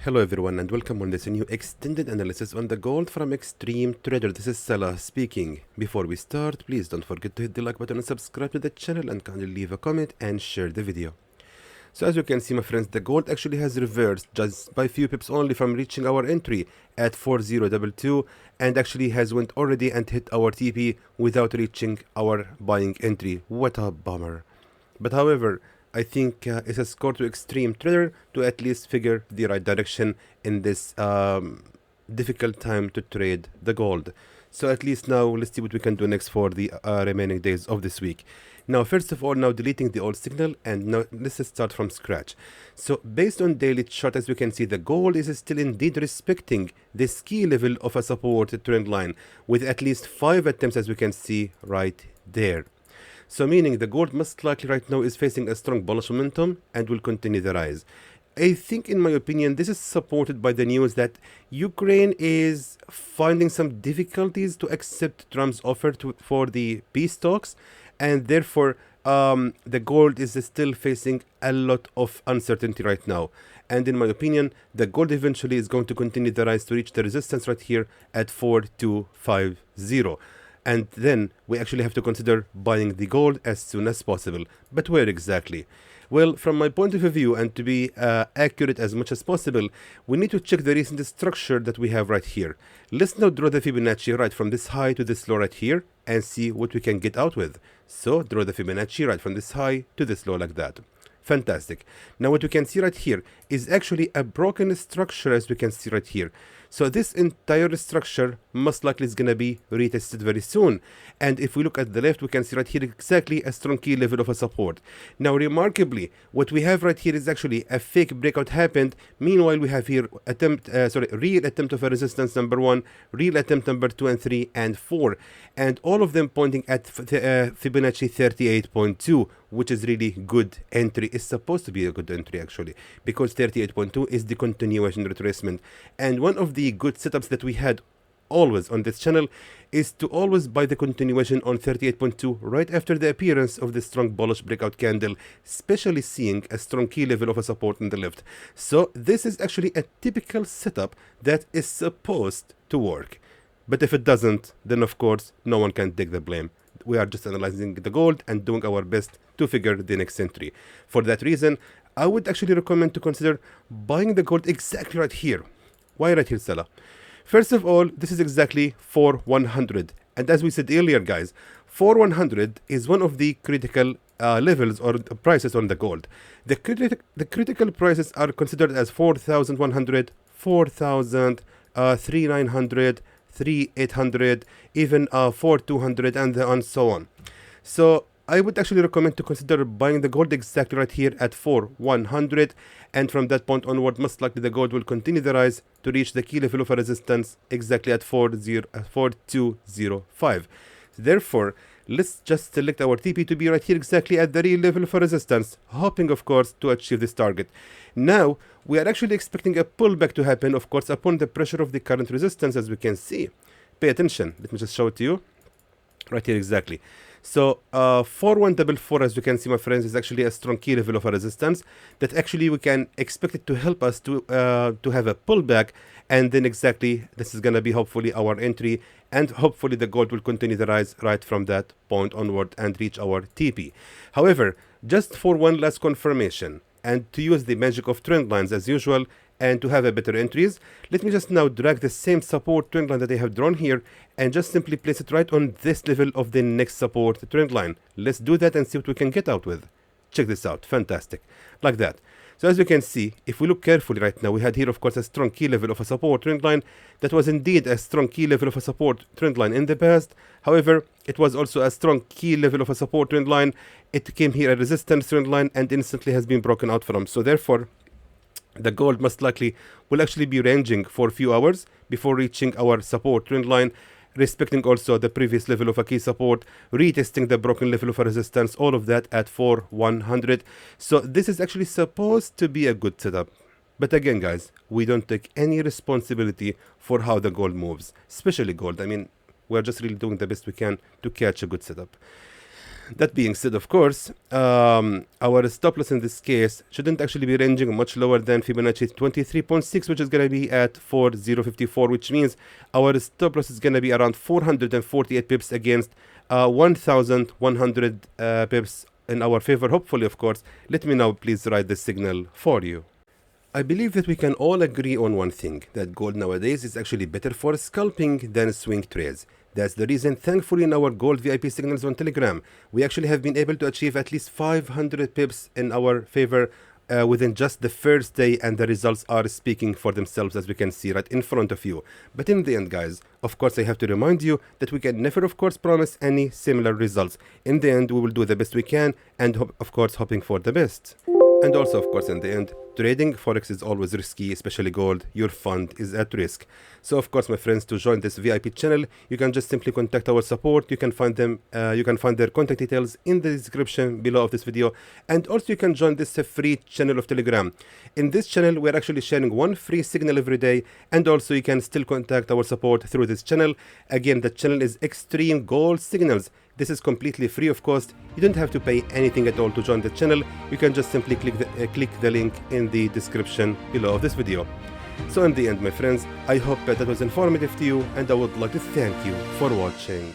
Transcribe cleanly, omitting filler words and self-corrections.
Hello everyone and welcome on this new extended analysis on the gold from Xtreme Trader. This is Salah speaking. Before we start, please don't forget to hit the like button and subscribe to the channel and kindly leave a comment and share the video. So as you can see my friends, the gold actually has reversed just by few pips only from reaching our entry at 4022 and actually has went already and hit our TP without reaching our buying entry. What a bummer. But however, I think it's a score to Xtreme Trader to at least figure the right direction in this difficult time to trade the gold. So at least now let's see what we can do next for the remaining days of this week. Now first of all, now deleting the old signal, and now let's start from scratch. So based on daily chart, as we can see, the gold is still indeed respecting this key level of a support trend line with at least 5 attempts, as we can see right there. So meaning the gold most likely right now is facing a strong bullish momentum and will continue the rise. I think, in my opinion, this is supported by the news that Ukraine is finding some difficulties to accept Trump's offer for the peace talks, and therefore the gold is still facing a lot of uncertainty right now. And in my opinion, the gold eventually is going to continue the rise to reach the resistance right here at 4250. And then we actually have to consider buying the gold as soon as possible. But where exactly? Well, from my point of view, and to be accurate as much as possible, we need to check the recent structure that we have right here. Let's now draw the Fibonacci right from this high to this low right here and see what we can get out with. So draw the Fibonacci right from this high to this low like that. Fantastic. Now what we can see right here is actually a broken structure, as we can see right here. So this entire structure most likely is going to be retested very soon. And if we look at the left, we can see right here exactly a strong key level of a support. Now remarkably, what we have right here is actually a fake breakout happened. Meanwhile, we have here real attempt of a resistance number 1, real attempt number 2 and 3 and 4. And all of them pointing at Fibonacci 38.2, which is really good entry. It's supposed to be a good entry actually, because 38.2 is the continuation retracement. And one of the good setups that we had always on this channel is to always buy the continuation on 38.2 right after the appearance of the strong bullish breakout candle, especially seeing a strong key level of a support on the left. So this is actually a typical setup that is supposed to work. But if it doesn't, then of course no one can take the blame. We are just analyzing the gold and doing our best to figure the next entry. For that reason, I would actually recommend to consider buying the gold exactly right here. Why right here, Salah? First of all, this is exactly 4100. And as we said earlier, guys, 4100 is one of the critical levels or prices on the gold. The critical prices are considered as 4100, 4000, 3900, 3800, even 4200, and so on. So I would actually recommend to consider buying the gold exactly right here at 4100, and from that point onward, most likely the gold will continue the rise to reach the key level of a resistance exactly at 4205. Therefore, let's just select our TP to be right here exactly at the real level of a resistance, hoping of course to achieve this target. Now we are actually expecting a pullback to happen, of course, upon the pressure of the current resistance, as we can see. Pay attention. Let me just show it to you right here exactly. So 4144, as you can see, my friends, is actually a strong key level of a resistance that actually we can expect it to help us to have a pullback, and then exactly this is going to be hopefully our entry, and hopefully the gold will continue the rise right from that point onward and reach our TP. However, just for one last confirmation and to use the magic of trend lines as usual, and to have a better entries, let me just now drag the same support trend line that I have drawn here and just simply place it right on this level of the next support trend line. Let's do that and see what we can get out with. Check this out. Fantastic. Like that. So as you can see, if we look carefully right now, we had here of course a strong key level of a support trend line that was indeed a strong key level of a support trend line in the past. However, it was also a strong key level of a support trend line. It came here a resistance trend line and instantly has been broken out from. So therefore, the gold most likely will actually be ranging for a few hours before reaching our support trend line, respecting also the previous level of a key support, retesting the broken level of a resistance, all of that at 4100. So this is actually supposed to be a good setup. But again, guys, we don't take any responsibility for how the gold moves, especially gold. I mean, we're just really doing the best we can to catch a good setup. That being said, of course, our stop loss in this case shouldn't actually be ranging much lower than Fibonacci 23.6, which is going to be at 4054, which means our stop loss is going to be around 448 pips against 1100 pips in our favor, hopefully, of course. Let me now please write the signal for you. I believe that we can all agree on one thing, that gold nowadays is actually better for scalping than swing trades. That's the reason, thankfully, in our gold VIP signals on Telegram, we actually have been able to achieve at least 500 pips in our favor within just the first day, and the results are speaking for themselves, as we can see right in front of you. But in the end, guys, of course, I have to remind you that we can never, of course, promise any similar results. In the end, we will do the best we can, and of course, hoping for the best. And also, of course, in the end, trading Forex is always risky, especially gold. Your fund is at risk. So, of course, my friends, to join this VIP channel, you can just simply contact our support. You can find them, you can find their contact details in the description below of this video. And also, you can join this free channel of Telegram. In this channel, we're actually sharing one free signal every day. And also, you can still contact our support through this channel. Again, the channel is Xtreme Gold Signals. This is completely free of cost. You don't have to pay anything at all to join the channel. You can just simply click the link in the description below of this video. So in the end, my friends, I hope that was informative to you, and I would like to thank you for watching.